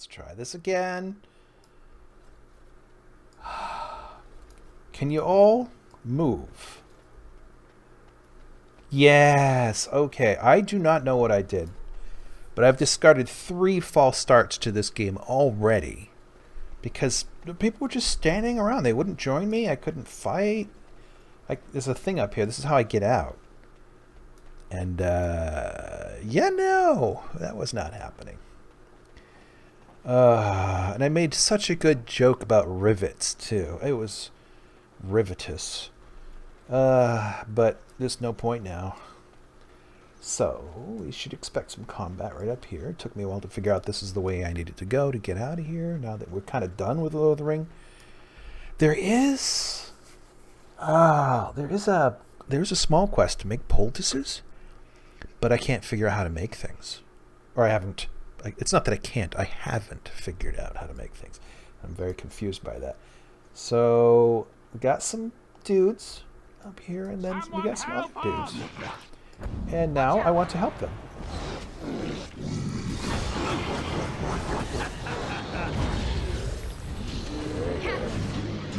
Let's try this again. Can you all move? Yes. Okay. I do not know what I did, but I've discarded 3 false starts to this game already because the people were just standing around. They wouldn't join me. I couldn't fight. There's a thing up here. This is how I get out. And, yeah, no. That was not happening. And I made such a good joke about rivets, too. It was rivetous. But there's no point now. So, we should expect some combat right up here. It took me a while to figure out this is the way I needed to go to get out of here, now that we're kind of done with Lord of the Ring. There's a small quest to make poultices, but I can't figure out how to make things. Or I haven't. It's not that I can't. I haven't figured out how to make things. I'm very confused by that. So, we got some dudes up here, and then we got some other dudes. And now I want to help them.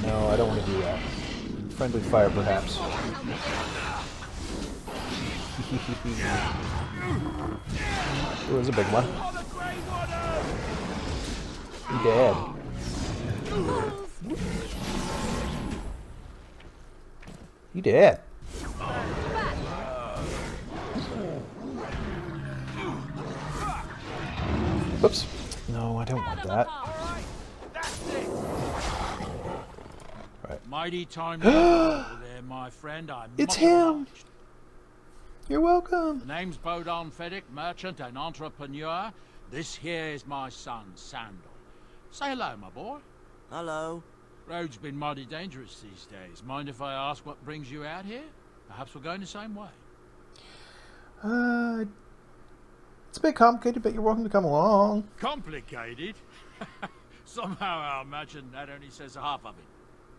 No, I don't want to do that. Friendly fire, perhaps. It was a big one. You dead. You dead. Whoops. No, I don't want that. Right. Mighty time there, my friend. It's him. You're welcome. The name's Bodon Feddick, merchant and entrepreneur. This here is my son, Sandal. Say hello, my boy. Hello. Road's been mighty dangerous these days. Mind if I ask what brings you out here? Perhaps we're going the same way. It's a bit complicated, but you're welcome to come along. Complicated? Somehow I imagine that only says half of it.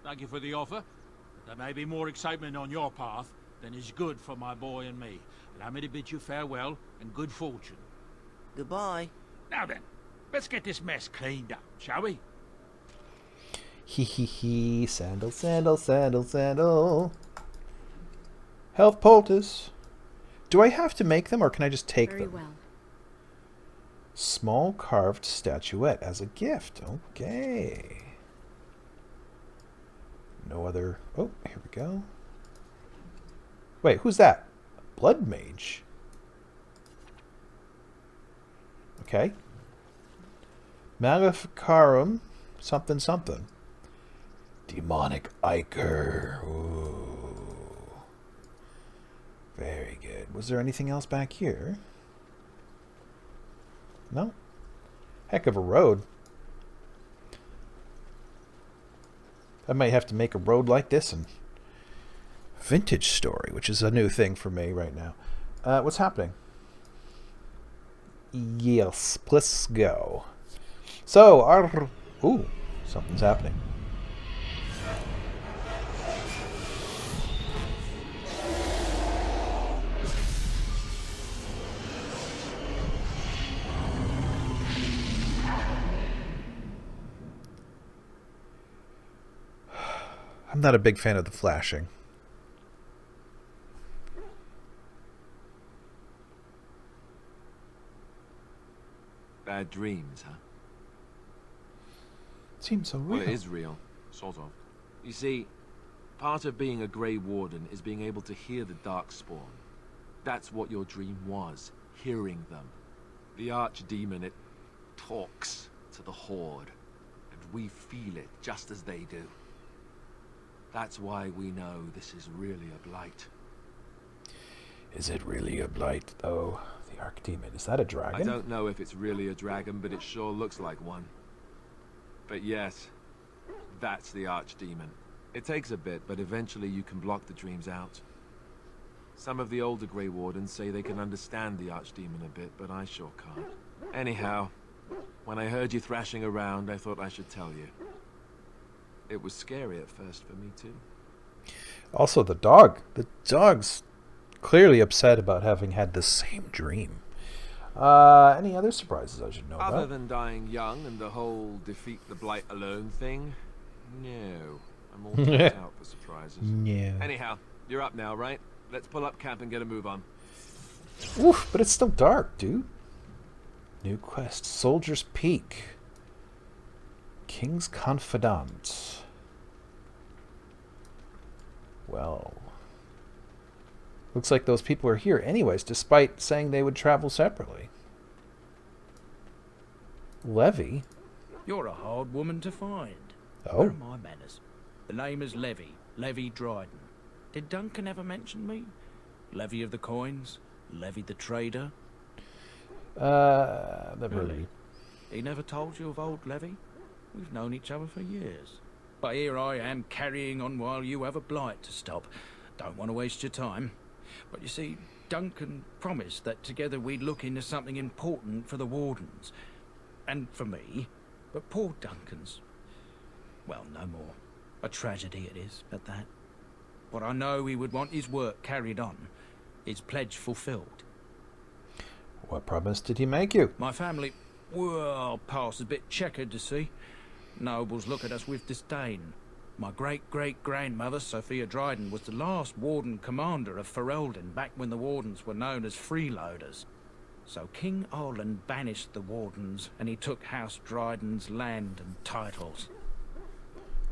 Thank you for the offer. There may be more excitement on your path than is good for my boy and me. Allow me to bid you farewell and good fortune. Goodbye. Now then, let's get this mess cleaned up, shall we? Hee hee hee. Sandal, sandal, sandal, sandal. Health poultice. Do I have to make them, or can I just take them? Very well. Small carved statuette as a gift. Okay. No other... Oh, here we go. Wait, who's that? Blood mage. Okay. Maleficarum something something. Demonic Ichor. Ooh. Very good. Was there anything else back here? No? Heck of a road. I might have to make a road like this in Vintage Story, which is a new thing for me right now. What's happening? Yes, let's go. So, ooh, something's happening. I'm not a big fan of the flashing. Bad dreams, huh? Seems so real. Well, it is real, sort of. You see, part of being a Grey Warden is being able to hear the Darkspawn. That's what your dream was, hearing them. The Archdemon, it talks to the Horde, and we feel it just as they do. That's why we know this is really a blight. Is it really a blight, though? The Archdemon. Is that a dragon? I don't know if it's really a dragon, but it sure looks like one. But yes, that's the Archdemon. It takes a bit, but eventually you can block the dreams out. Some of the older Grey Wardens say they can understand the Archdemon a bit, but I sure can't. Anyhow, when I heard you thrashing around, I thought I should tell you. It was scary at first for me, too. Also, the dog. The dog's clearly upset about having had the same dream. Any other surprises I should know Other about? than dying young and the whole defeat the blight alone thing, no. I'm all tapped out for surprises. No. Anyhow, you're up now, right? Let's pull up camp and get a move on. Oof, but it's still dark, dude. New quest. Soldier's Peak. King's Confidant. Well. Looks like those people are here anyways, despite saying they would travel separately. Levy? You're a hard woman to find. Oh. Where are my manners? The name is Levy. Levy Dryden. Did Duncan ever mention me? Levy of the coins? Levy the trader? Never Really? really. He never told you of old Levy? We've known each other for years. But here I am carrying on while you have a blight to stop. Don't want to waste your time. But you see, Duncan promised that together we'd look into something important for the Wardens. And for me. But poor Duncan's... well, no more. A tragedy it is, at that. But I know he would want his work carried on. His pledge fulfilled. What promise did he make you? My family... well, past is a bit checkered to see. Nobles look at us with disdain. My great-great-grandmother, Sophia Dryden, was the last warden commander of Ferelden back when the wardens were known as freeloaders. So King Arlen banished the wardens, and he took House Dryden's land and titles.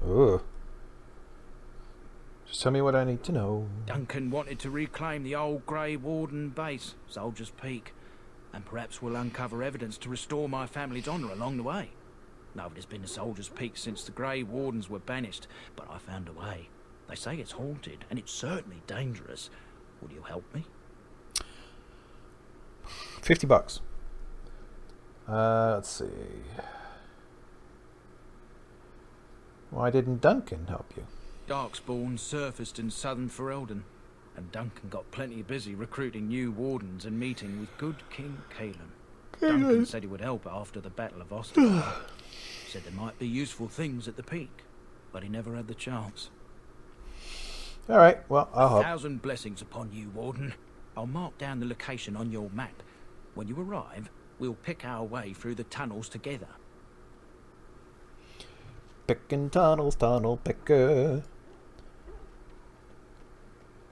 Ugh. Just tell me what I need to know. Duncan wanted to reclaim the old Grey Warden base, Soldier's Peak, and perhaps we'll uncover evidence to restore my family's honour along the way. Nobody's been to Soldier's Peak since the Grey Wardens were banished, but I found a way. They say it's haunted, and it's certainly dangerous. Will you help me? $50. Let's see. Why didn't Duncan help you? Darkspawn surfaced in southern Ferelden, and Duncan got plenty busy recruiting new wardens and meeting with good King Caelan. Duncan said he would help after the Battle of Osterwald. Said there might be useful things at the peak, but he never had the chance. All right, well, I'll help. 1,000 blessings upon you, Warden. I'll mark down the location on your map. When you arrive, we'll pick our way through the tunnels together. Picking tunnels, tunnel picker.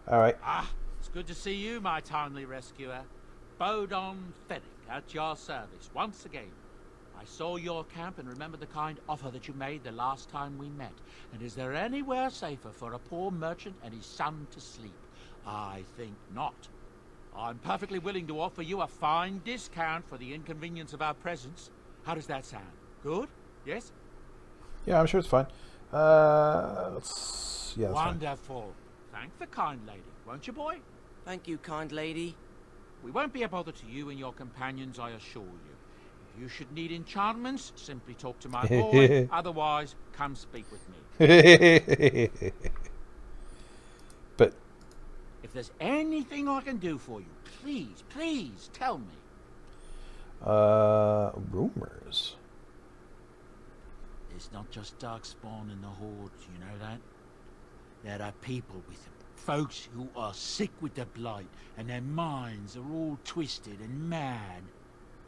All right. Ah, it's good to see you, my timely rescuer. Bodon Fennick, at your service, once again. I saw your camp and remember the kind offer that you made the last time we met. And is there anywhere safer for a poor merchant and his son to sleep? I think not. I'm perfectly willing to offer you a fine discount for the inconvenience of our presence. How does that sound? Good? Yes? Yeah, I'm sure it's fine. Yeah, that's fine. Wonderful. Thank the kind lady, won't you, boy? Thank you, kind lady. We won't be a bother to you and your companions, I assure you. If you should need enchantments, simply talk to my boy. Otherwise, come speak with me. But If there's anything I can do for you, please, please tell me. rumors. It's not just Darkspawn and the Hordes, you know that? There are people with them. Folks who are sick with the blight, and their minds are all twisted and mad.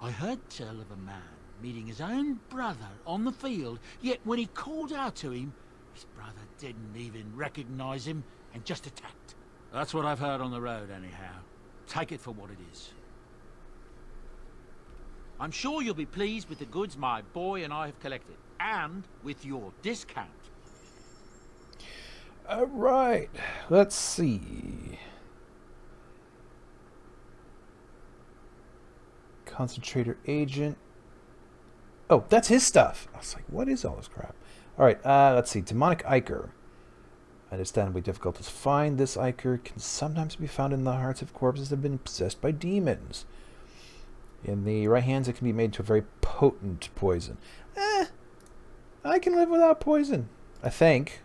I heard tell of a man meeting his own brother on the field, yet when he called out to him, his brother didn't even recognize him and just attacked. That's what I've heard on the road, anyhow. Take it for what it is. I'm sure you'll be pleased with the goods my boy and I have collected, and with your discount. All right. Let's see. Concentrator agent. Oh, that's his stuff. I was like, what is all this crap? All right. Let's see. Demonic Ichor. Understandably difficult to find. This ichor can sometimes be found in the hearts of corpses that have been possessed by demons. In the right hands, it can be made to a very potent poison. I can live without poison, I think.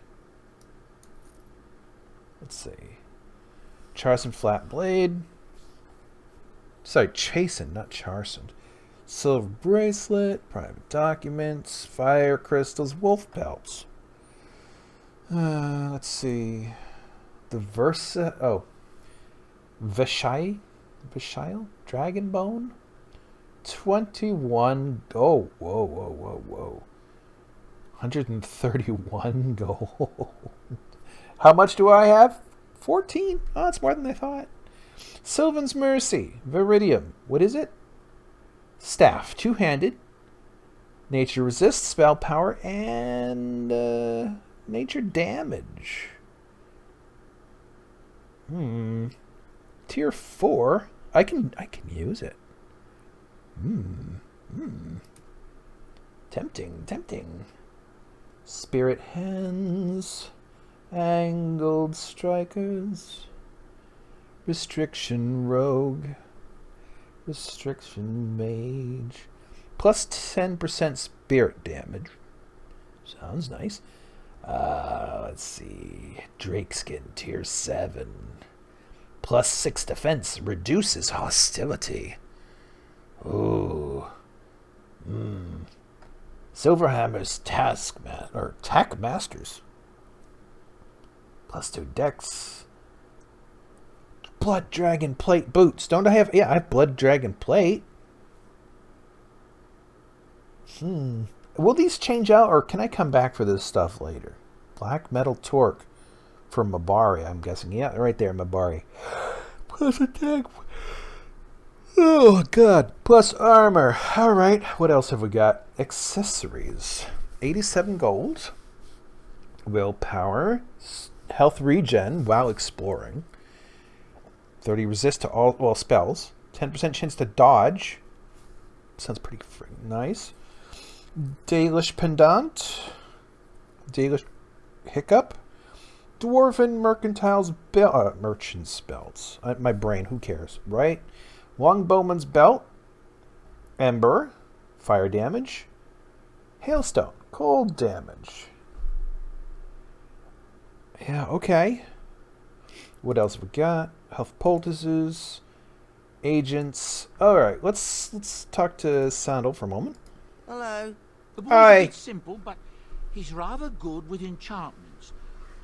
Let's see. Charson Flat Blade. Sorry, Chasen, not Charson. Silver Bracelet, Private Documents, Fire Crystals, Wolf Pelts. Let's see. The Versa... Oh. Vishai? Dragon Bone? 21. Oh, whoa, whoa, whoa, whoa. 131 gold. How much do I have? 14. Oh, that's more than I thought. Sylvan's Mercy. Viridium. What is it? Staff. Two-handed. Nature resist, spell power, and nature damage. Tier 4. I can use it. Tempting. Spirit hands. Angled strikers. Restriction rogue. Restriction mage. Plus 10% spirit damage. Sounds nice. Let's see. Drakeskin tier 7. Plus 6 defense. Reduces hostility. Ooh. Silverhammer's Taskmasters. Plus 2 dex. Blood Dragon Plate boots. Don't I have... Yeah, I have Blood Dragon Plate. Will these change out, or can I come back for this stuff later? Black Metal Torque for Mabari, I'm guessing. Yeah, right there, Mabari. Plus attack. Oh, God. Plus armor. All right. What else have we got? Accessories. 87 gold. Willpower. Health regen while exploring. 30 resist to all spells. 10% chance to dodge. Sounds pretty freaking nice. Dalish Pendant. Dalish Hiccup. Dwarven Mercantile's Merchant Spells. My brain, who cares, right? Longbowman's Belt. Ember. Fire damage. Hailstone. Cold damage. Yeah, okay. What else have we got? Health poultices. Agents. Alright, let's talk to Sandal for a moment. Hello. The boy's Hi. a bit simple, but he's rather good with enchantments.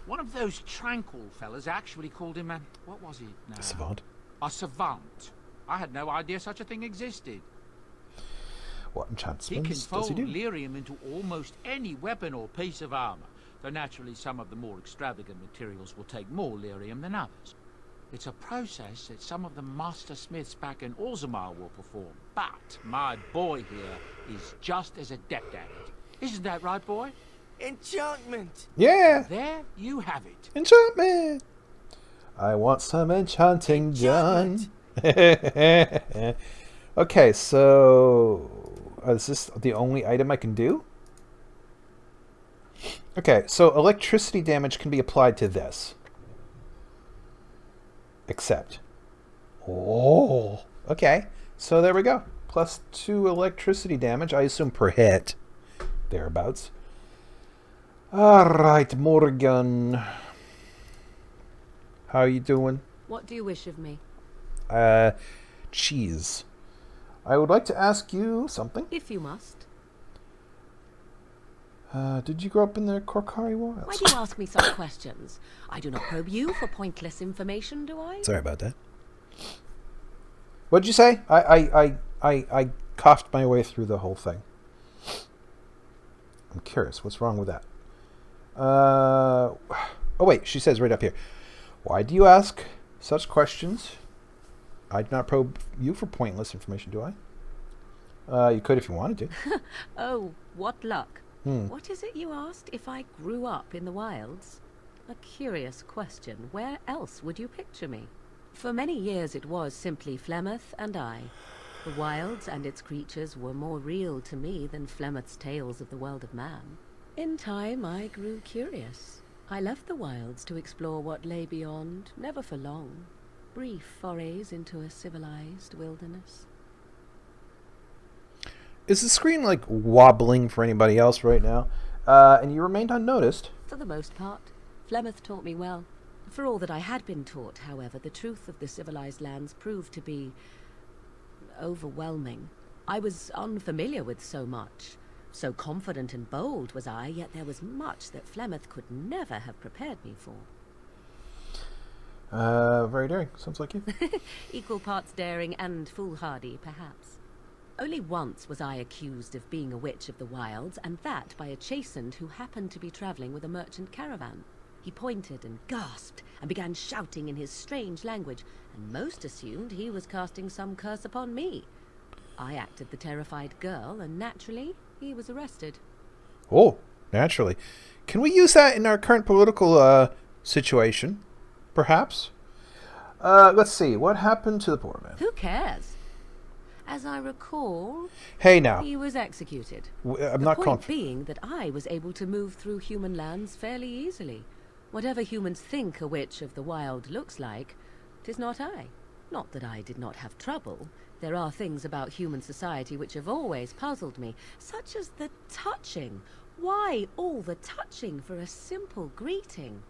One of those tranquil fellas actually called him what was he now? Savant. A savant. I had no idea such a thing existed. What He can enchantments does fold he do? lyrium into almost any weapon or piece of armor, though naturally some of the more extravagant materials will take more lyrium than others. It's a process that some of the master smiths back in Orzammar will perform, but my boy here is just as adept at it. Isn't that right, boy? Enchantment. Yeah! There you have it. Enchantment! I want some enchanting done. Okay, so... is this the only item I can do? Okay, so electricity damage can be applied to this. Except. Oh, okay. So there we go. Plus 2 electricity damage, I assume per hit. Thereabouts. Alright, Morgan. How are you doing? What do you wish of me? Cheese. I would like to ask you something. If you must. Did you grow up in the Korkari Why Wilds? do you ask me such questions? I do not probe you for pointless information, do I? Sorry about that. What'd you say? I coughed my way through the whole thing. I'm curious. What's wrong with that? Oh, wait. She says right up here. Why do you ask such questions? I do not probe you for pointless information, do I? You could if you wanted to. Oh, what luck. What is it you asked? If I grew up in the wilds? A curious question. Where else would you picture me? For many years it was simply Flemeth and I. The wilds and its creatures were more real to me than Flemeth's tales of the world of man. In time I grew curious. I left the wilds to explore what lay beyond, never for long. Brief forays into a civilized wilderness. Is the screen like wobbling for anybody else right now? And you remained unnoticed. For the most part, Flemeth taught me well. For all that I had been taught, however, the truth of the civilized lands proved to be overwhelming. I was unfamiliar with so much. So confident and bold was I, yet there was much that Flemeth could never have prepared me for. Very daring. Sounds like you. Equal parts daring and foolhardy, perhaps. Only once was I accused of being a witch of the wilds, and that by a chastened who happened to be travelling with a merchant caravan. He pointed and gasped and began shouting in his strange language, and most assumed he was casting some curse upon me. I acted the terrified girl, and naturally, he was arrested. Oh, naturally. Can we use that in our current political situation? Perhaps? Let's see. What happened to the poor man? Who cares? As I recall, Hey, now. he was executed. I'm The not point confident. being that I was able to move through human lands fairly easily. Whatever humans think a witch of the wild looks like, 'tis not I. Not that I did not have trouble. There are things about human society which have always puzzled me, such as the touching. Why all the touching for a simple greeting?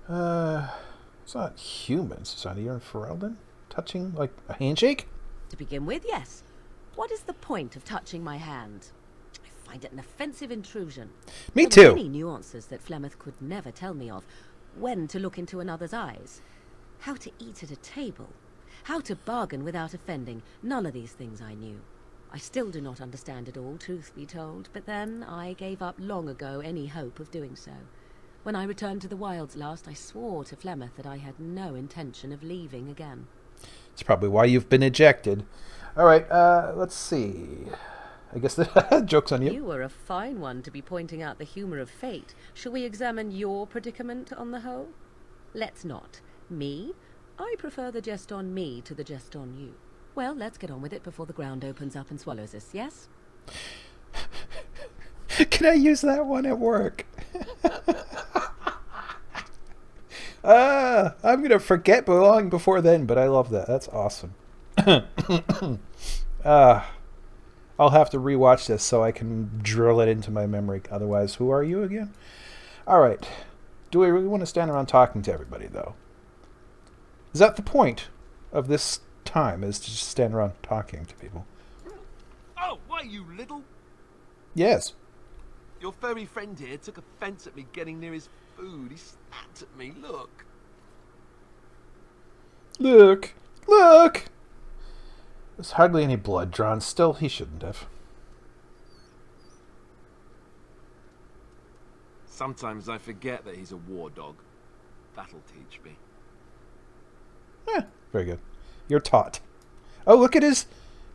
It's not humans. It's not even Ferelden. Touching, like, a handshake? To begin with, yes. What is the point of touching my hand? I find it an offensive intrusion. Me There are too. many nuances that Flemeth could never tell me of. When to look into another's eyes. How to eat at a table. How to bargain without offending. None of these things I knew. I still do not understand it all, truth be told, but then I gave up long ago any hope of doing so. When I returned to the wilds last, I swore to Flemeth that I had no intention of leaving again. It's probably why you've been ejected. All right, let's see. I guess the joke's on you. You were a fine one to be pointing out the humour of fate. Shall we examine your predicament on the whole? Let's not. Me? I prefer the jest on me to the jest on you. Well, let's get on with it before the ground opens up and swallows us, yes? Can I use that one at work? I'm going to forget long before then, but I love that. That's awesome. I'll have to rewatch this so I can drill it into my memory. Otherwise, who are you again? All right. Do we really want to stand around talking to everybody, though? Is that the point of this time, is to just stand around talking to people? Oh, why, you little... Yes. Your furry friend here took offence at me getting near his food. He spat at me, look. Look! Look! There's hardly any blood drawn. Still, he shouldn't have. Sometimes I forget that he's a war dog. That'll teach me. Very good. You're taught. Oh, look at his...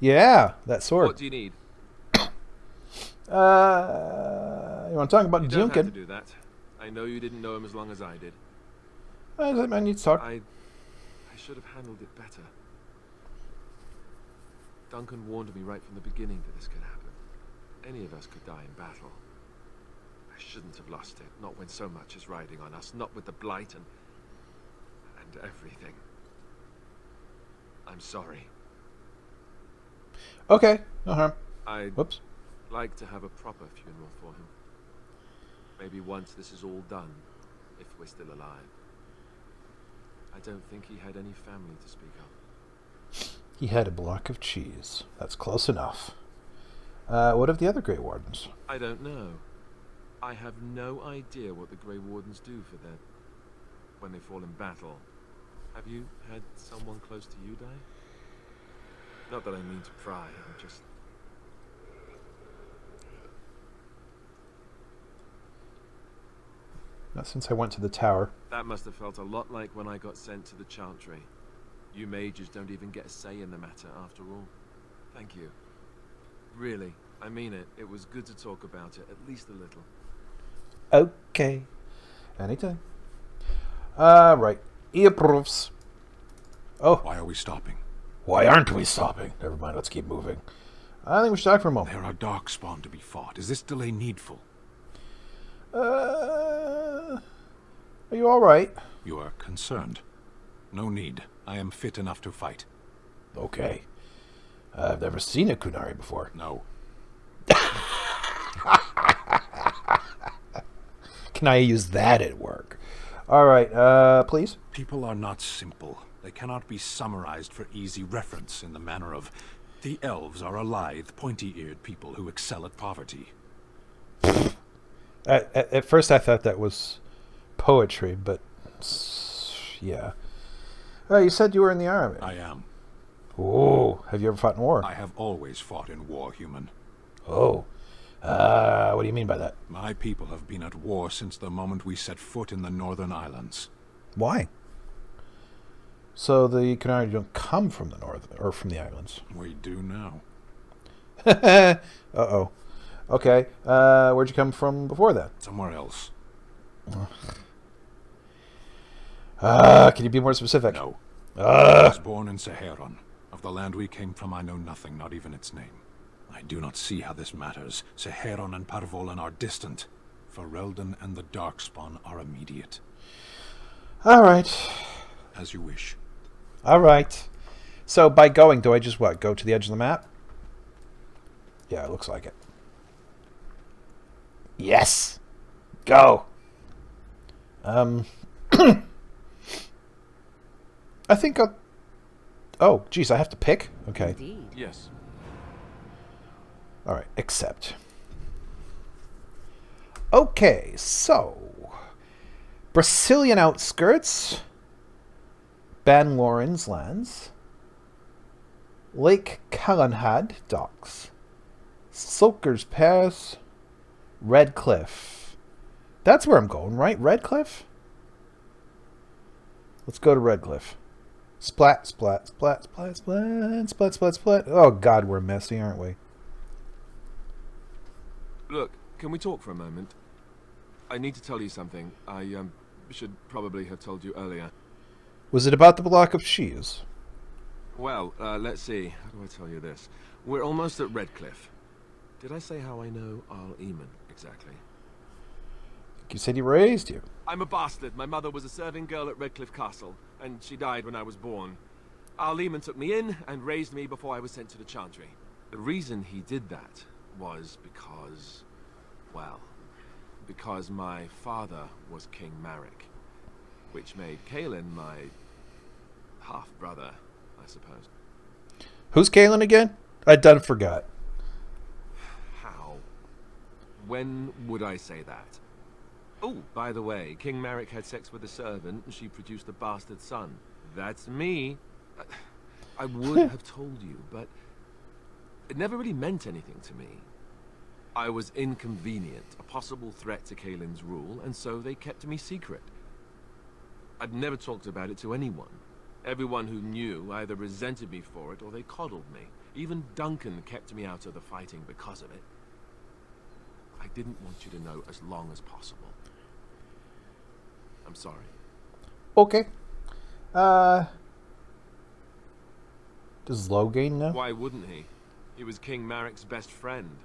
Yeah, that sword. What do you need? You want to talk about You don't have to Duncan? do that. I know you didn't know him as long as I did. I need to talk. I should have handled it better. Duncan warned me right from the beginning that this could happen. Any of us could die in battle. I shouldn't have lost it, not when so much is riding on us, not with the blight and everything. I'm sorry. Okay, no harm. I'd Whoops. like to have a proper funeral for him. Maybe once this is all done, if we're still alive. I don't think he had any family to speak of. He had a block of cheese. That's close enough. What of the other Grey Wardens? I don't know. I have no idea what the Grey Wardens do for their... when they fall in battle. Have you had someone close to you die? Not that I mean to pry, I'm just... Not since I went to the tower. That must have felt a lot like when I got sent to the Chantry. You mages don't even get a say in the matter after all. Thank you. Really, I mean it. It was good to talk about it, at least a little. Okay. Anytime. Right. He approves. Oh, Why are we stopping? why aren't we stopping? Never mind, let's keep moving. I think we should talk for a moment. There are darkspawn to be fought. Is this delay needful? Are you alright? You are concerned. No need. I am fit enough to fight. Okay. I've never seen a Kunari before. No. Can I use that at work? Alright, please. People are not simple. They cannot be summarized for easy reference in the manner of, the elves are a lithe, pointy-eared people who excel at poverty. At first I thought that was poetry, but yeah. You said you were in the army. I am. Oh. Oh, have you ever fought in war? I have always fought in war, human. Oh. What do you mean by that? My people have been at war since the moment we set foot in the Northern Islands. Why? So the Canary don't come from the north or from the islands. We do now. Uh-oh. Okay. Where'd you come from before that? Somewhere else. Can you be more specific? No. I was born in Seheron. Of the land we came from, I know nothing, not even its name. I do not see how this matters. Seheron and Parvolan are distant. Ferelden and the Darkspawn are immediate. All right. As you wish. All right. So by going, do I just what? Go to the edge of the map? Yeah, it looks like it. Yes. Go. I think I'll... Oh, geez, I have to pick? Okay. Indeed. Yes. All right, accept. Okay, so... Brazilian outskirts. Ban Warren's lands. Lake Calenhad docks. Sulker's Pass. Redcliffe. That's where I'm going, right? Redcliffe? Let's go to Redcliffe. Splat, splat, splat, splat, splat, splat, splat, splat. Oh, God, we're messy, aren't we? Look, can we talk for a moment? I need to tell you something. I should probably have told you earlier. Was it about the block of cheese? Well, let's see. How do I tell you this? We're almost at Redcliffe. Did I say how I know Arl Eagan exactly? You said he raised you. I'm a bastard. My mother was a serving girl at Redcliffe Castle, and she died when I was born. Arl Eagan took me in and raised me before I was sent to the Chantry. The reason he did that was because, well, because my father was King Marek, which made Kaelin my half-brother, I suppose. Who's Kaelin again? I done forgot. How? When would I say that? Oh, by the way, King Marek had sex with a servant and she produced a bastard son. That's me. I would have told you, but it never really meant anything to me. I was inconvenient, a possible threat to Kaelin's rule, and so they kept me secret. I'd never talked about it to anyone. Everyone who knew either resented me for it or they coddled me. Even Duncan kept me out of the fighting because of it. I didn't want you to know as long as possible. I'm sorry. Okay. Does Loghain know? Why wouldn't he? He was King Marek's best friend.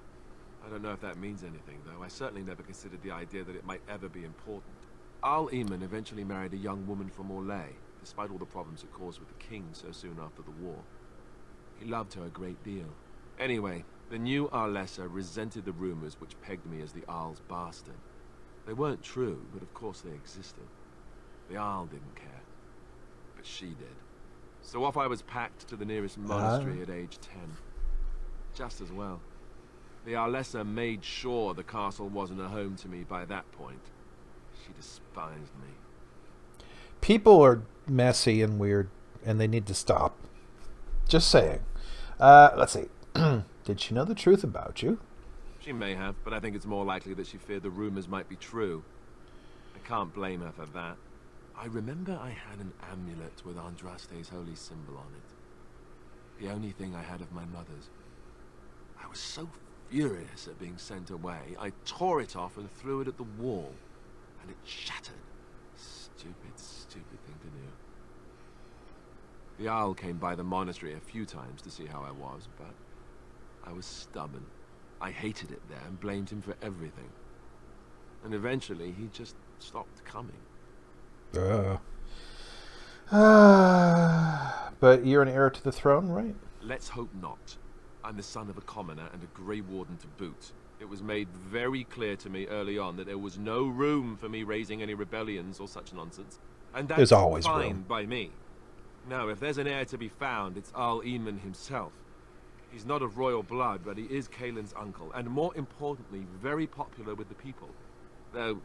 I don't know if that means anything, though. I certainly never considered the idea that it might ever be important. Arl Eagan eventually married a young woman from Orlais, despite all the problems it caused with the king so soon after the war. He loved her a great deal. Anyway, the new Arlessa resented the rumors which pegged me as the Arl's bastard. They weren't true, but of course they existed. The Arl didn't care, but she did. So off I was packed to the nearest monastery at age 10. Just as well. The Arlessa made sure the castle wasn't a home to me by that point. She despised me. People are messy and weird, and they need to stop. Just saying. Let's see. Did she know the truth about you? She may have, but I think it's more likely that she feared the rumors might be true. I can't blame her for that. I remember I had an amulet with Andraste's holy symbol on it. The only thing I had of my mother's. I was so furious at being sent away, I tore it off and threw it at the wall. And it shattered. Stupid, stupid thing to do. The Arl came by the monastery a few times to see how I was, but I was stubborn. I hated it there and blamed him for everything. And eventually he just stopped coming. But you're an heir to the throne, right? Let's hope not. I'm the son of a commoner and a Grey Warden to boot. It was made very clear to me early on that there was no room for me raising any rebellions or such nonsense. And that's There's always fine room. by me. Now, if there's an heir to be found, it's Arl Eagan himself. He's not of royal blood, but he is Kaelin's uncle, and more importantly, very popular with the people. Though,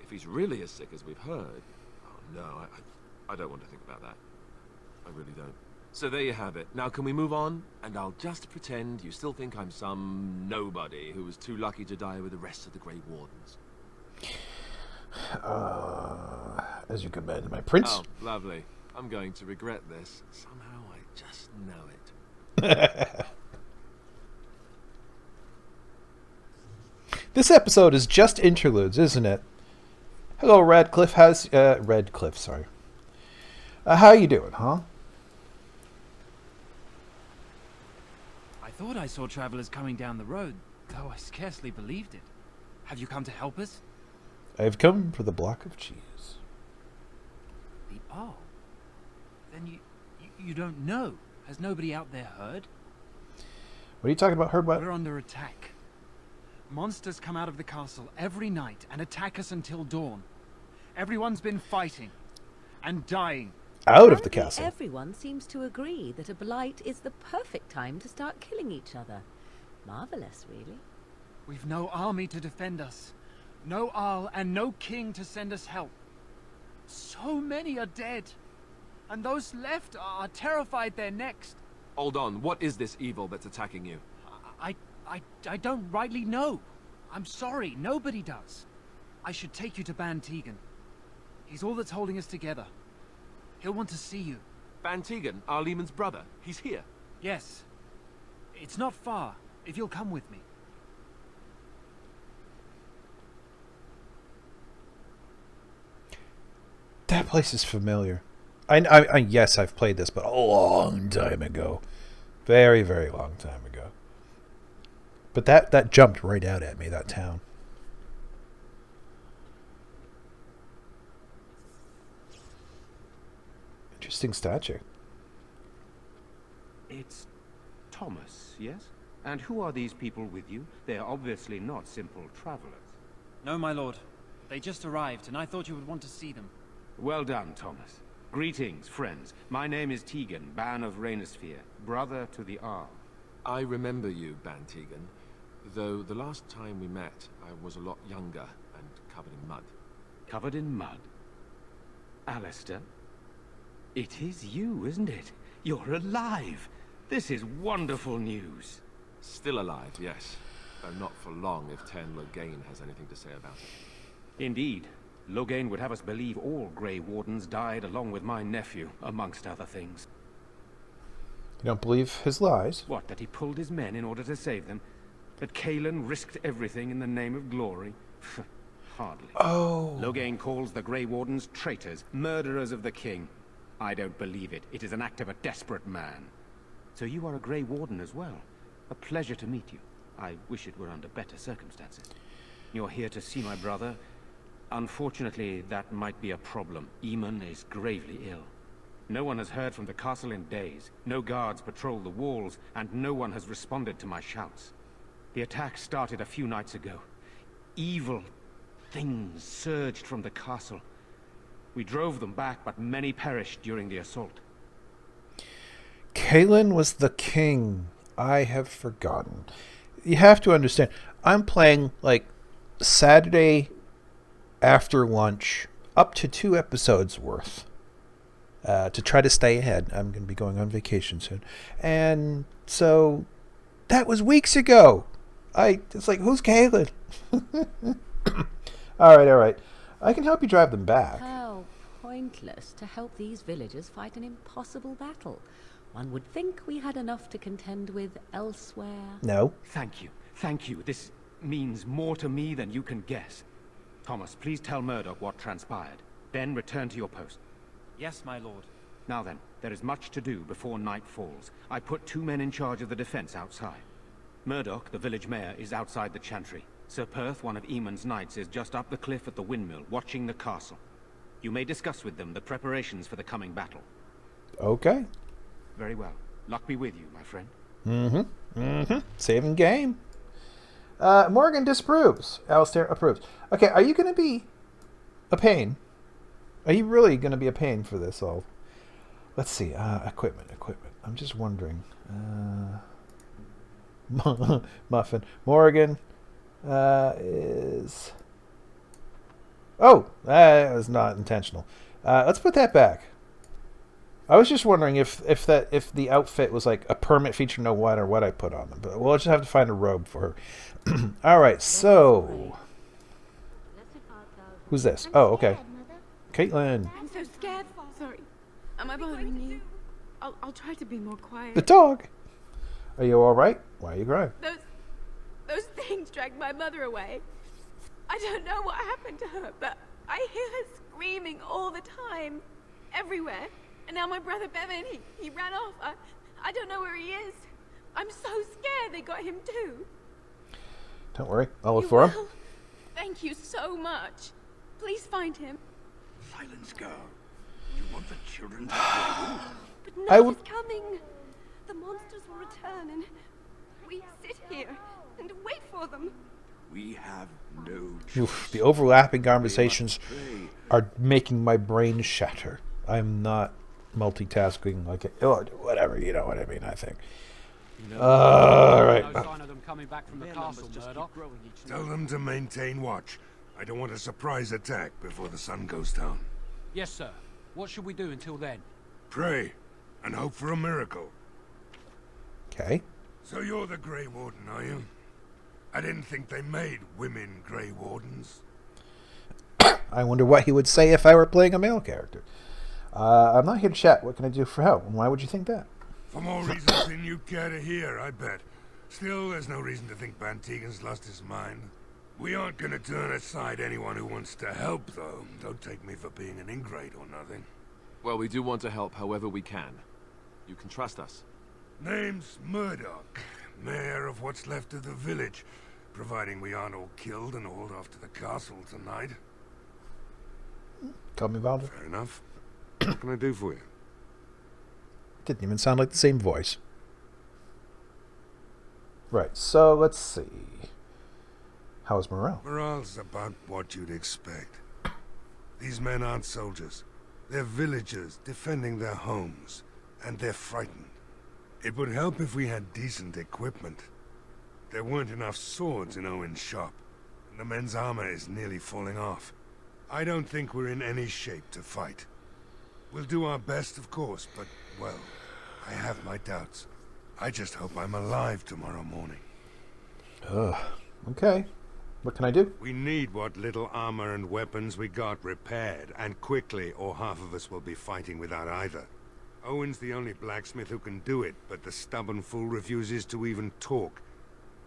if he's really as sick as we've heard... Oh no, I don't want to think about that. I really don't. So there you have it. Now can we move on? And I'll just pretend you still think I'm some nobody who was too lucky to die with the rest of the Grey Wardens. As you command, my prince. Oh, lovely. I'm going to regret this. Somehow I just know it. This episode is just interludes, isn't it? Hello, Redcliffe. How's Redcliffe? Sorry. How you doing, huh? I thought I saw travelers coming down the road, though I scarcely believed it. Have you come to help us? I've come for the block of cheese. Oh. Then you don't know. Has nobody out there heard? What are you talking about? Heard what? We're under attack. Monsters come out of the castle every night and attack us until dawn. Everyone's been fighting and dying. Out of the Apparently castle. Everyone seems to agree that a blight is the perfect time to start killing each other. Marvelous, really. We've no army to defend us. No Arl and no king to send us help. So many are dead. And those left are terrified they're next. Hold on, what is this evil that's attacking you? I don't rightly know. I'm sorry, nobody does. I should take you to Ban Tegan. He's all that's holding us together. He'll want to see you. Ban Tegan, Arl Eagan's brother. He's here. Yes. It's not far, if you'll come with me. That place is familiar. I yes, I've played this, but a long time ago. Very, very long time ago. But that jumped right out at me, that town. Interesting statue. It's Thomas, yes? And who are these people with you? They are obviously not simple travelers. No, my lord. They just arrived, and I thought you would want to see them. Well done, Thomas. Greetings, friends. My name is Tegan, Ban of Rainersphere, brother to the Arl. I remember you, Ban Tegan. Though the last time we met, I was a lot younger and covered in mud. Covered in mud? Alistair? It is you, isn't it? You're alive! This is wonderful news. Still alive, yes. Though not for long if Ten Loghain has anything to say about it. Indeed. Loghain would have us believe all Grey Wardens died along with my nephew, amongst other things. You don't believe his lies? What, that he pulled his men in order to save them? That Cailan risked everything in the name of glory? Hardly. Oh. Loghain calls the Grey Wardens traitors, murderers of the king. I don't believe it. It is an act of a desperate man. So you are a Grey Warden as well. A pleasure to meet you. I wish it were under better circumstances. You're here to see my brother. Unfortunately, that might be a problem. Eamon is gravely ill. No one has heard from the castle in days. No guards patrol the walls, and no one has responded to my shouts. The attack started a few nights ago. Evil things surged from the castle. We drove them back, but many perished during the assault. Cailan was the king. I have forgotten. You have to understand, I'm playing like Saturday after lunch, up to 2 episodes worth, to try to stay ahead. I'm going to be going on vacation soon. And so that was weeks ago. It's like, who's Cailan? All right. I can help you drive them back. How pointless to help these villagers fight an impossible battle. One would think we had enough to contend with elsewhere. No. Thank you. Thank you. This means more to me than you can guess. Thomas, please tell Murdoch what transpired. Then return to your post. Yes, my lord. Now then, there is much to do before night falls. I put 2 men in charge of the defense outside. Murdoch, the village mayor, is outside the chantry. Sir Perth, one of Eamon's knights, is just up the cliff at the windmill, watching the castle. You may discuss with them the preparations for the coming battle. Okay. Very well. Luck be with you, my friend. Saving game. Morgan disapproves. Alistair approves. Okay, are you going to be a pain? Are you really going to be a pain for this all? Let's see. Equipment. I'm just wondering. Muffin. Morgan is... Oh, that was not intentional. Let's put that back. I was just wondering if the outfit was like a permanent feature, no matter what I put on them. But we'll just have to find a robe for her. All right, so who's this? Oh, okay, Caitlin. I'm so scared. Sorry. Am I bothering you? I'll try to be more quiet. The dog. Are you all right? Why are you crying? Those things dragged my mother away. I don't know what happened to her, but I hear her screaming all the time, everywhere. And now my brother Bevan, he ran off. I don't know where he is. I'm so scared they got him too. Don't worry, I'll look for him. Thank you so much. Please find him. Silence, girl. You want the children to go? But night is coming. The monsters will return and we sit here and wait for them. We have no choice. Oof, the overlapping conversations are making my brain shatter. I'm not multitasking like whatever, you know what I mean, I think. All right. No sign of them coming back from the castle, Murdoch. Tell them to maintain watch. I don't want a surprise attack before the sun goes down. Yes, sir. What should we do until then? Pray and hope for a miracle. Okay. So you're the Grey Warden, are you? I didn't think they made women Grey Wardens. I wonder what he would say if I were playing a male character. I'm not here to chat. What can I do for help? And why would you think that? For more reasons than you care to hear, I bet. Still, there's no reason to think Bantegan's lost his mind. We aren't gonna turn aside anyone who wants to help, though. Don't take me for being an ingrate or nothing. Well, we do want to help however we can. You can trust us. Name's Murdoch, mayor of what's left of the village, providing we aren't all killed and hauled off to the castle tonight. Call me Valder. Fair enough. What can I do for you? Didn't even sound like the same voice. Right, so let's see. How's morale? Morale's about what you'd expect. These men aren't soldiers. They're villagers defending their homes, and they're frightened. It would help if we had decent equipment. There weren't enough swords in Owen's shop, and the men's armor is nearly falling off. I don't think we're in any shape to fight. We'll do our best, of course, but, well, I have my doubts. I just hope I'm alive tomorrow morning. Okay. What can I do? We need what little armor and weapons we got repaired, and quickly, or half of us will be fighting without either. Owen's the only blacksmith who can do it, but the stubborn fool refuses to even talk.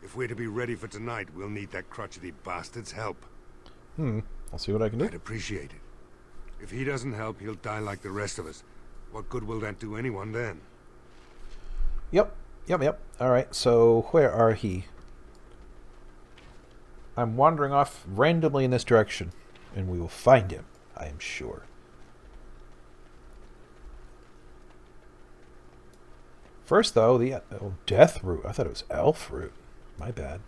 If we're to be ready for tonight, we'll need that crotchety bastard's help. I'll see what I can do. I'd appreciate it. If he doesn't help, he'll die like the rest of us. What good will that do anyone then? Yep. All right, so where are he? I'm wandering off randomly in this direction, and we will find him, I am sure. First, though, the death root. I thought it was elf root. My bad.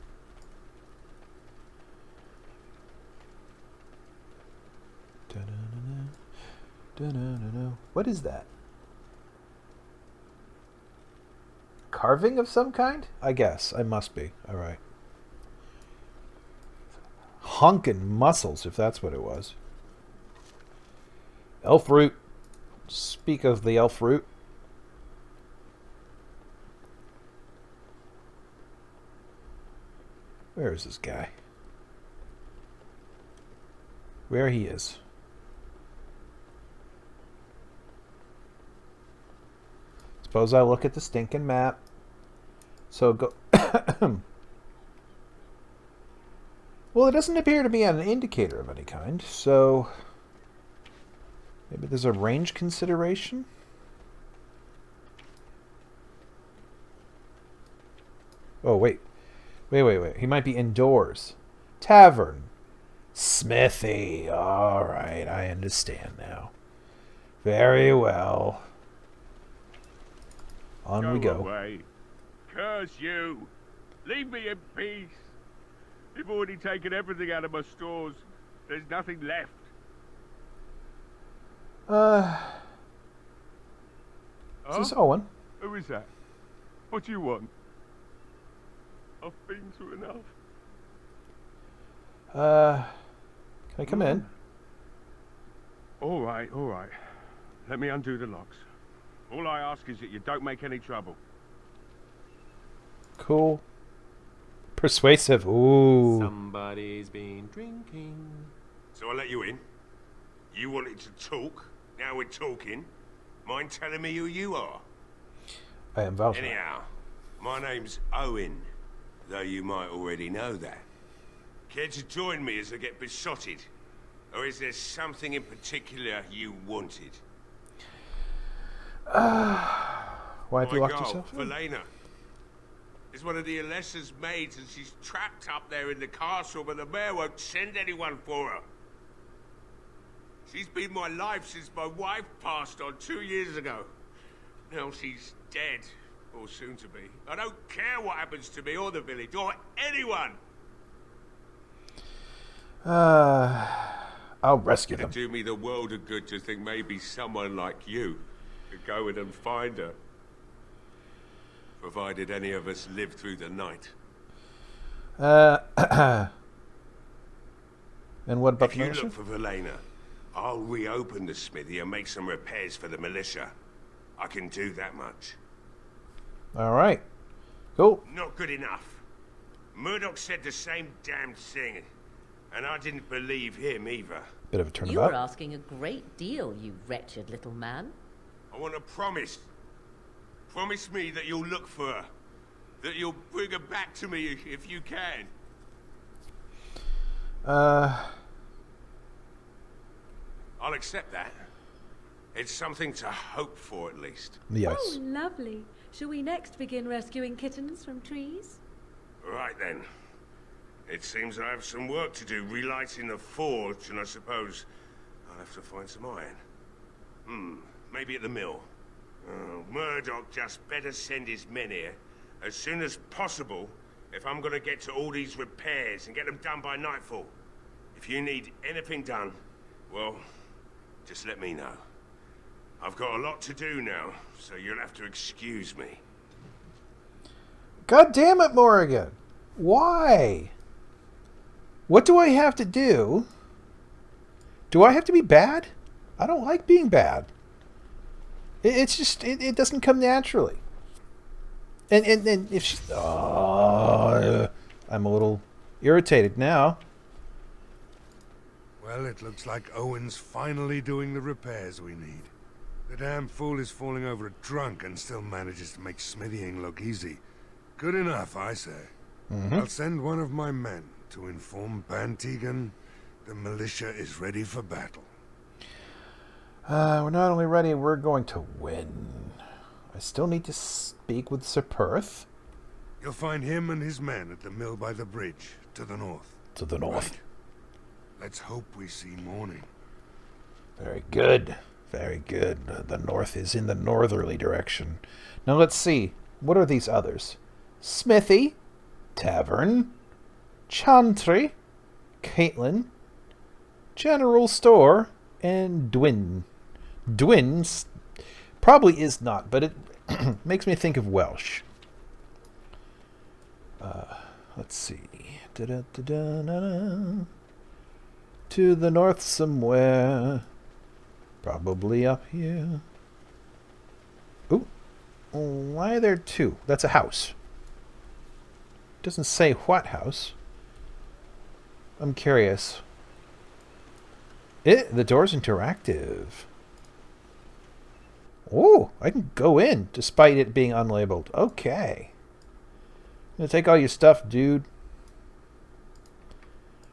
What is that? Carving of some kind? I guess. I must be. Alright. Honkin' muscles, if that's what it was. Elf root. Speak of the elf root. Where is this guy? Where he is. Suppose I look at the stinking map. So go... Well, it doesn't appear to be an indicator of any kind, so... Maybe there's a range consideration? Oh, wait. Wait. He might be indoors. Tavern. Smithy. Alright, I understand now. Very well. On we go. Away. Curse you! Leave me in peace! You've already taken everything out of my stores. There's nothing left. Is this Owen? Who is that? What do you want? I've been through enough. Can I come in? All right. Let me undo the locks. All I ask is that you don't make any trouble. Cool. Persuasive. Ooh. Somebody's been drinking. So I let you in. You wanted to talk. Now we're talking. Mind telling me who you are? I am vouching. Anyhow, my name's Owen, though you might already know that. Care to join me as I get besotted? Or is there something in particular you wanted? Why have you locked girl, yourself in? Valena, is one of the Alessa's maids, and she's trapped up there in the castle, but the mayor won't send anyone for her. She's been my life since my wife passed on 2 years ago. Now she's dead, or soon to be. I don't care what happens to me or the village, or anyone. I'll rescue them. It'd do me the world of good to think maybe someone like you could go in and find her. Provided any of us live through the night. And what about if the you militia? look for Valena, I'll reopen the smithy and make some repairs for the militia. I can do that much. All right. Cool. Not good enough. Murdoch said the same damn thing, and I didn't believe him either. Bit of a turnabout. You were asking a great deal, you wretched little man. I want a promise. Promise me that you'll look for her. That you'll bring her back to me if you can. I'll accept that. It's something to hope for, at least. Yes. Oh, lovely. Shall we next begin rescuing kittens from trees? Right then. It seems I have some work to do relighting the forge, and I suppose I'll have to find some iron. Maybe at the mill. Murdoch just better send his men here as soon as possible if I'm gonna get to all these repairs and get them done by nightfall. If you need anything done, well, just let me know. I've got a lot to do now, so you'll have to excuse me. God damn it, Morrigan. Why? What do I have to do? Do I have to be bad? I don't like being bad. It's just, it doesn't come naturally. And if she... Oh, I'm a little irritated now. Well, it looks like Owen's finally doing the repairs we need. The damn fool is falling over drunk and still manages to make smithying look easy. Good enough, I say. I'll send one of my men to inform Bantegan the militia is ready for battle. We're not only ready, we're going to win. I still need to speak with Sir Perth. You'll find him and his men at the mill by the bridge, to the north. To the north. Right. Let's hope we see morning. Very good. Very good. The north is in the northerly direction. Now let's see. What are these others? Smithy, Tavern, Chantry, Caitlin, General Store, and Dwin. Dwin probably is not, but it makes me think of Welsh. Let's see. Da-da-da-da-da-da. To the north somewhere. Probably up here. Ooh. Why are there two? That's a house. Doesn't say what house. I'm curious. The door's interactive. Oh, I can go in despite it being unlabeled. Okay. I'm gonna take all your stuff, dude.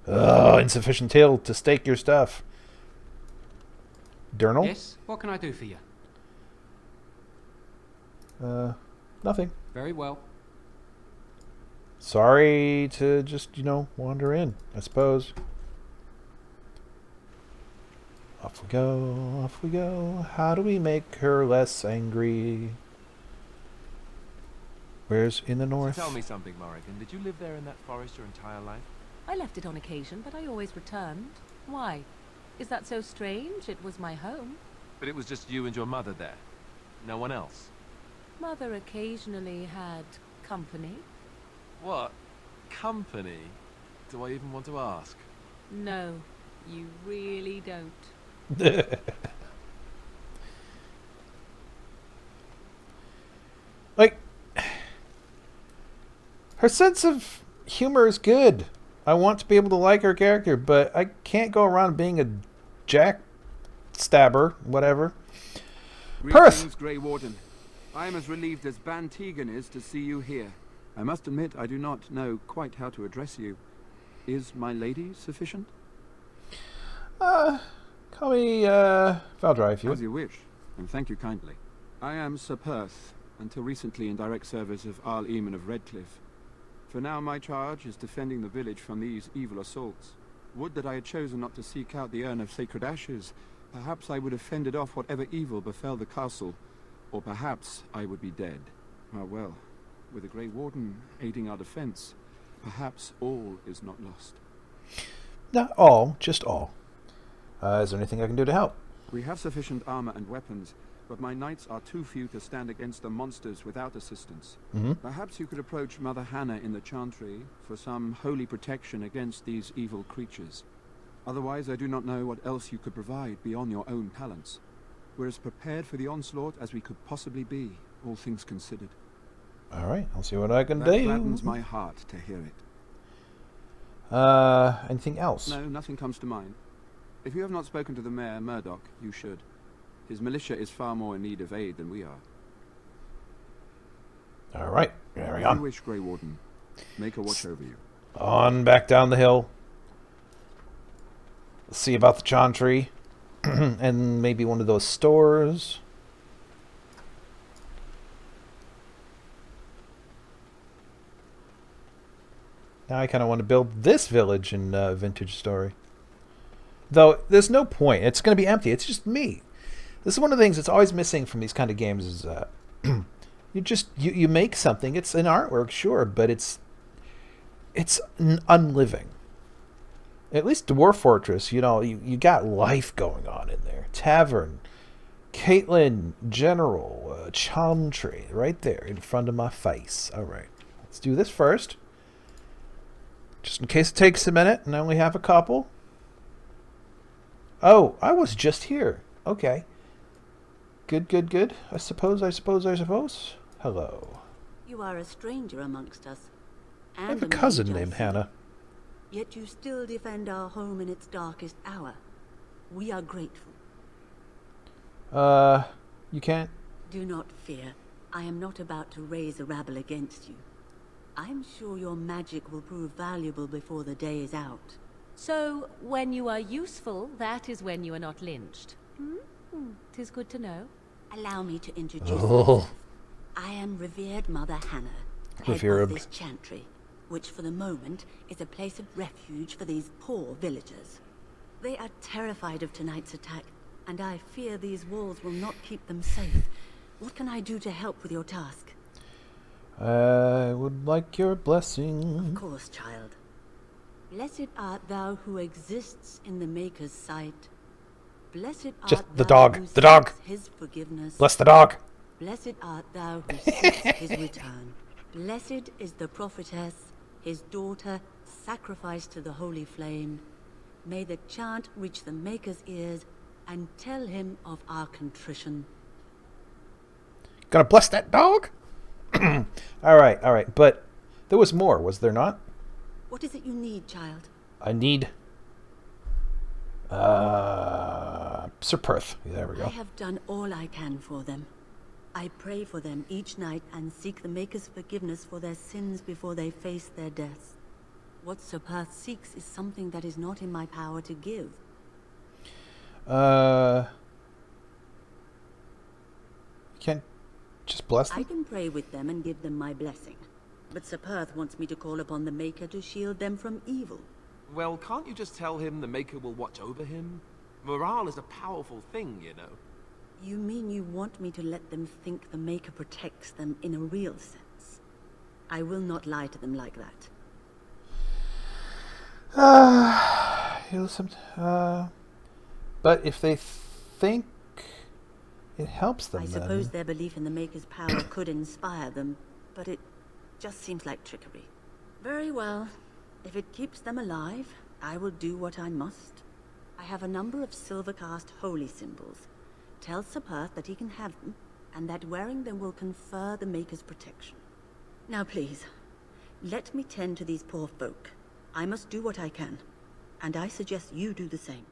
Oh, insufficient tail to stake your stuff. Durnal? Yes, what can I do for you? Nothing. Very well. Sorry to just, wander in, I suppose. Off we go, off we go. How do we make her less angry? Where's in the north? So tell me something, Morrigan. Did you live there in that forest your entire life? I left it on occasion, but I always returned. Why? Is that so strange? It was my home. But it was just you and your mother there. No one else. Mother occasionally had company. What? Company? Do I even want to ask? No, you really don't. Her sense of humor is good. I want to be able to like her character, but I can't go around being a jack stabber, whatever. Greetings, Grey Warden. I am as relieved as Ban Tegan is to see you here. I must admit I do not know quite how to address you. Is my lady sufficient? Call me, Valdry if you would. As you wish, and thank you kindly. I am Sir Perth, until recently in direct service of Arl Eagan of Redcliffe. For now my charge is defending the village from these evil assaults. Would that I had chosen not to seek out the urn of sacred ashes. Perhaps I would have fended off whatever evil befell the castle, or perhaps I would be dead. Ah well, with the Grey Warden aiding our defense, perhaps all is not lost. Not all, just all. Is there anything I can do to help? We have sufficient armor and weapons, but my knights are too few to stand against the monsters without assistance. Perhaps you could approach Mother Hannah in the Chantry for some holy protection against these evil creatures. Otherwise, I do not know what else you could provide beyond your own talents. We're as prepared for the onslaught as we could possibly be, all things considered. All right, I'll see what I can That do. gladdens my heart to hear it. Anything else? No, nothing comes to mind. If you have not spoken to the Mayor, Murdoch, you should. His militia is far more in need of aid than we are. All right, carry If on. you wish, Grey Warden, make a watch over you. On back down the hill. Let's see about the Chantry. And maybe one of those stores. Now I kind of want to build this village in Vintage Story. Though, there's no point. It's going to be empty. It's just me. This is one of the things that's always missing from these kind of games is you make something. It's an artwork, sure, but it's unliving. At least Dwarf Fortress, you know, you got life going on in there. Tavern, Caitlin, General, Chantry, right there in front of my face. All right, let's do this first. Just in case it takes a minute and I only have a couple. Oh, I was just here. Okay. Good. I suppose. Hello. You are a stranger amongst us. I have a cousin named Hannah. Yet you still defend our home in its darkest hour. We are grateful. You can't... Do not fear. I am not about to raise a rabble against you. I am sure your magic will prove valuable before the day is out. So, when you are useful, that is when you are not lynched. Tis good to know. Allow me to introduce myself. I am revered Mother Hannah, head of this chantry, which for the moment is a place of refuge for these poor villagers. They are terrified of tonight's attack, and I fear these walls will not keep them safe. What can I do to help with your task? I would like your blessing. Of course, child. Blessed art thou who exists in the Maker's sight. Blessed art just the thou dog. who The dog. seeks his forgiveness. Bless the dog. Blessed art thou who seeks his return. Blessed is the prophetess, his daughter, sacrificed to the holy flame. May the chant reach the Maker's ears and tell him of our contrition. Gonna bless that dog? All right. But there was more, was there not? What is it you need, child? I need... Sir Perth. There we go. I have done all I can for them. I pray for them each night and seek the Maker's forgiveness for their sins before they face their deaths. What Sir Perth seeks is something that is not in my power to give. You can't just bless them? I can pray with them and give them my blessing. But Sir Perth wants me to call upon the Maker to shield them from evil. Well, can't you just tell him the Maker will watch over him? Morale is a powerful thing, you know. You mean you want me to let them think the Maker protects them in a real sense? I will not lie to them like that. But if they think it helps them, I suppose their belief in the Maker's power could inspire them, but it just seems like trickery. Very well. If it keeps them alive, I will do what I must. I have a number of silver-cast holy symbols. Tell Sir Perth that he can have them, and that wearing them will confer the Maker's protection. Now please, Let me tend to these poor folk. I must do what I can, and I suggest you do the same.